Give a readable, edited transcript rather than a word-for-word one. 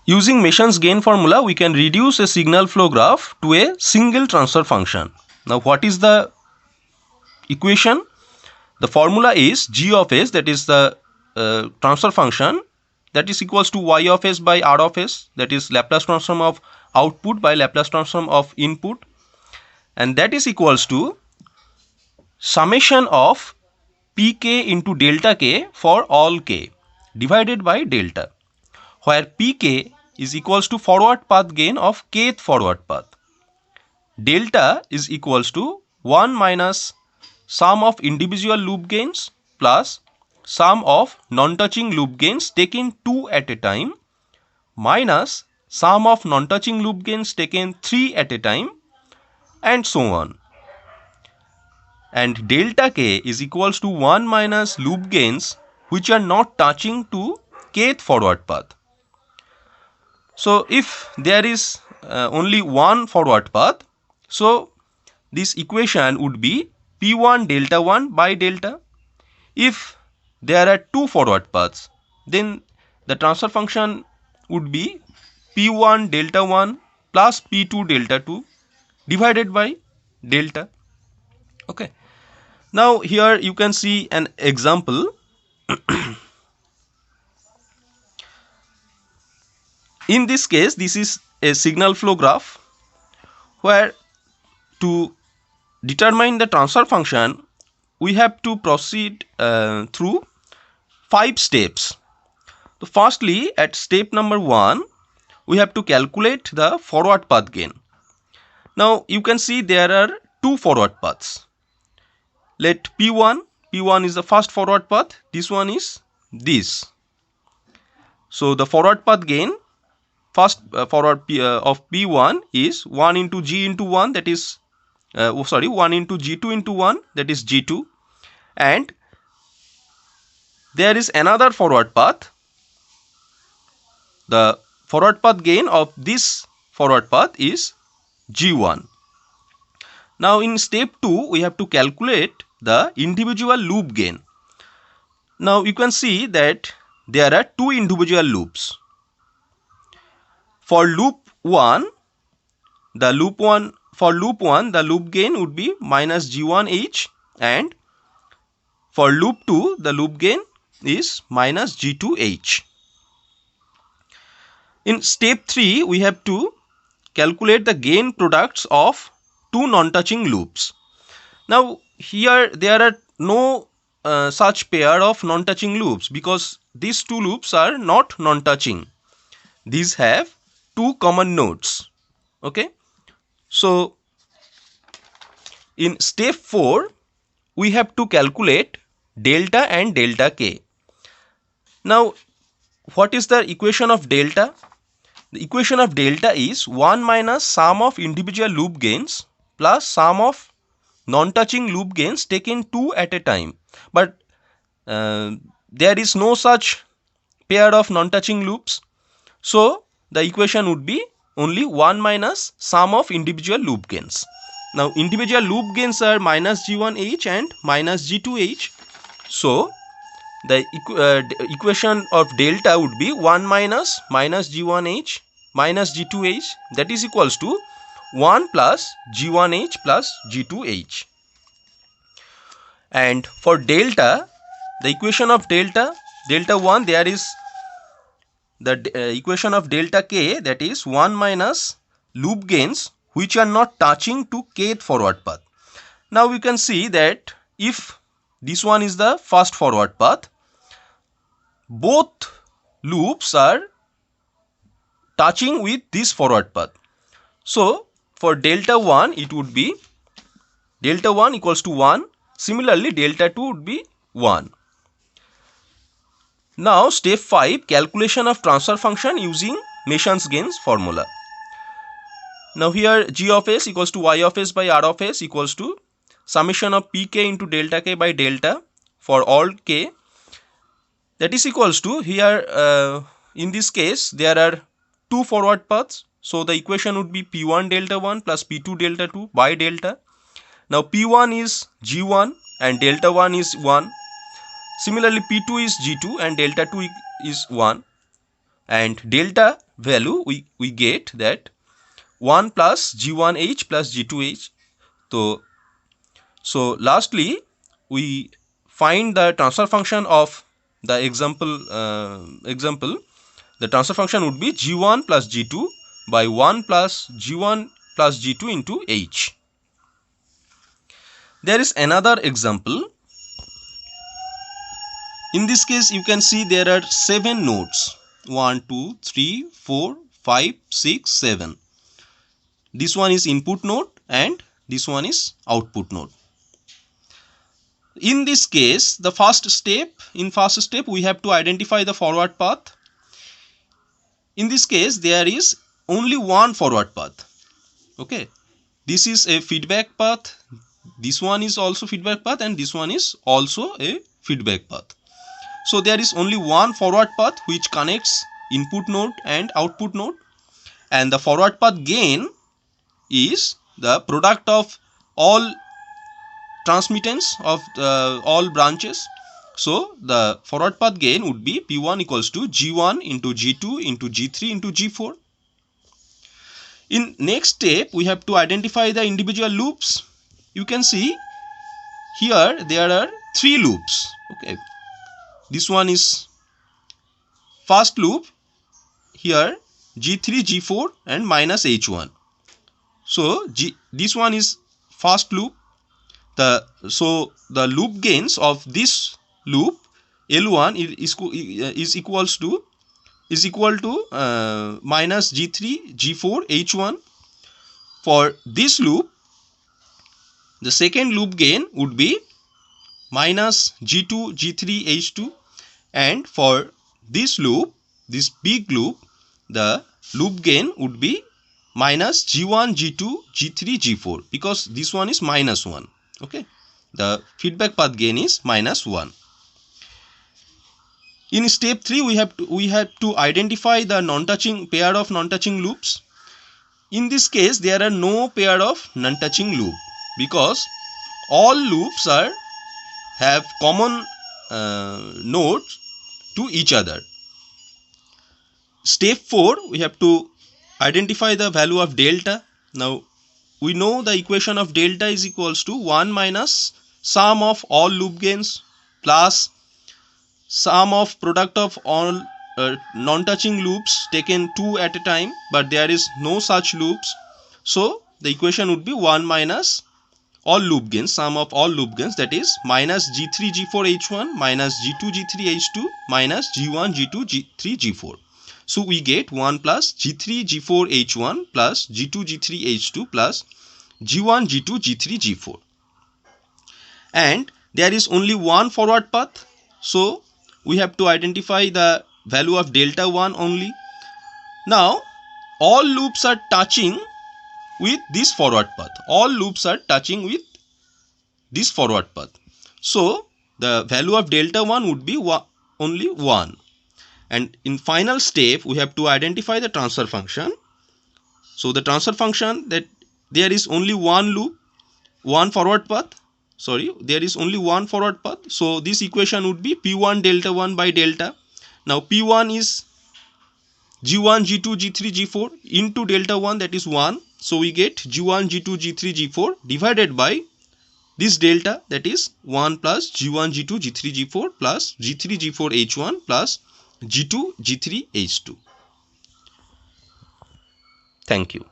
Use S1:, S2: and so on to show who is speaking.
S1: Using Mason's gain formula, we can reduce a signal flow graph to a single transfer function. Now, what is the equation? The formula is G of S, that is the transfer function, that is equals to Y of S by R of S, that is Laplace transform of output by Laplace transform of input, and that is equals to summation of Pk into delta k for all k divided by delta, where Pk is equals to forward path gain of kth forward path. Delta is equals to 1 minus sum of individual loop gains plus sum of non-touching loop gains taken 2 at a time minus sum of non-touching loop gains taken 3 at a time, and so on. And delta k is equals to 1 minus loop gains which are not touching to kth forward path. So if there is only one forward path, so this equation would be P1 delta 1 by delta. If there are two forward paths, then the transfer function would be P1 delta 1 plus P2 delta 2 divided by delta. Okay. Now here you can see an example. In this case, this is a signal flow graph where to determine the transfer function, we have to proceed through 5 steps. So firstly, at step number 1, we have to calculate the forward path gain. Now you can see there are two forward paths. Let P1 is the first forward path, this one is this. So the forward path gain, first forward of P1 is 1 into G into 1, that is 1 into G2 into 1, that is G2, and there is another forward path. The forward path gain of this forward path is G1. Now in step 2, we have to calculate the individual loop gain. Now you can see that there are two individual loops. For loop 1, the loop gain would be minus G1H, and for loop 2, the loop gain is minus G2H. In step 3, we have to calculate the gain products of two non-touching loops. Now here there are no such pair of non-touching loops because these two loops are not non-touching. These have two common nodes. Okay. So in step 4, we have to calculate delta and delta k. Now what is the equation of delta? The equation of delta is 1 minus sum of individual loop gains plus sum of non-touching loop gains taken 2 at a time. But there is no such pair of non-touching loops. So the equation would be only 1 minus sum of individual loop gains. Now individual loop gains are minus G1H and minus G2H. So the equation of delta would be 1 minus G1H minus G2H, that is equals to 1 plus G1H plus G2H. And for delta, the equation of delta 1, there is the equation of delta k, that is 1 minus loop gains which are not touching to kth forward path. Now we can see that if this one is the first forward path, both loops are touching with this forward path. So for delta 1, it would be delta 1 equals to 1. Similarly, delta 2 would be 1. Now step 5, calculation of transfer function using Mason's gains formula. Now here G of S equals to Y of S by R of S equals to summation of Pk into delta k by delta for all k. That is equals to, here in this case there are two forward paths. So the equation would be P1 delta 1 plus P2 delta 2 by delta. Now P1 is G1 and delta 1 is 1. Similarly, P2 is G2 and delta 2 is 1. and delta value we get that 1 plus G1H plus G2H. So lastly we find the transfer function of the example. The transfer function would be G1 plus G2 by 1 plus G1 plus G2 into H. There is another example. In this case you can see there are 7 nodes. 1, 2, 3, 4, 5, 6, 7. This one is input node and this one is output node. In this case, in first step we have to identify the forward path. In this case there is only one forward path. Okay, this is a feedback path, this one is also feedback path, and this one is also a feedback path. So there is only one forward path which connects input node and output node, and the forward path gain is the product of all transmittance of all branches. So the forward path gain would be P1 equals to G1 into G2 into G3 into G4. In next step we have to identify the individual loops. You can see here there are 3 loops. Okay, this one is first loop, here G3, G4 and minus H1. So this one is first loop. So the loop gains of this loop L1 is equal to minus G3, G4, H1. For this loop, the second loop gain would be minus G2, G3, H2, and for this loop, this big loop, the loop gain would be minus G1, G2, G3, G4, because this one is minus 1. Okay, the feedback path gain is minus 1. In step 3 we have to identify the non-touching pair of non-touching loops. In this case there are no pair of non-touching loop because all loops have common nodes to each other. Step 4 we have to identify the value of delta. Now we know the equation of delta is equals to 1 minus sum of all loop gains plus sum of product of all non-touching loops taken 2 at a time, but there is no such loops. So the equation would be 1 minus all loop gains, sum of all loop gains, that is minus G3, G4, H1 minus G2, G3, H2 minus G1, G2, G3, G4. So we get 1 plus G3, G4, H1 plus G2, G3, H2 plus G1, G2, G3, G4. And there is only one forward path. So we have to identify the value of delta 1 only. Now all loops are touching with this forward path. All loops are touching with this forward path. So the value of delta 1 would be only 1. And in final step we have to identify the transfer function. So the transfer function, that there is only one loop, one forward path. There is only one forward path. So this equation would be P1 delta 1 by delta. Now P1 is G1, G2, G3, G4 into delta 1, that is 1. So we get G1, G2, G3, G4 divided by this delta, that is 1 plus G1, G2, G3, G4 plus G3, G4, H1 plus G2, G3, H2. Thank you.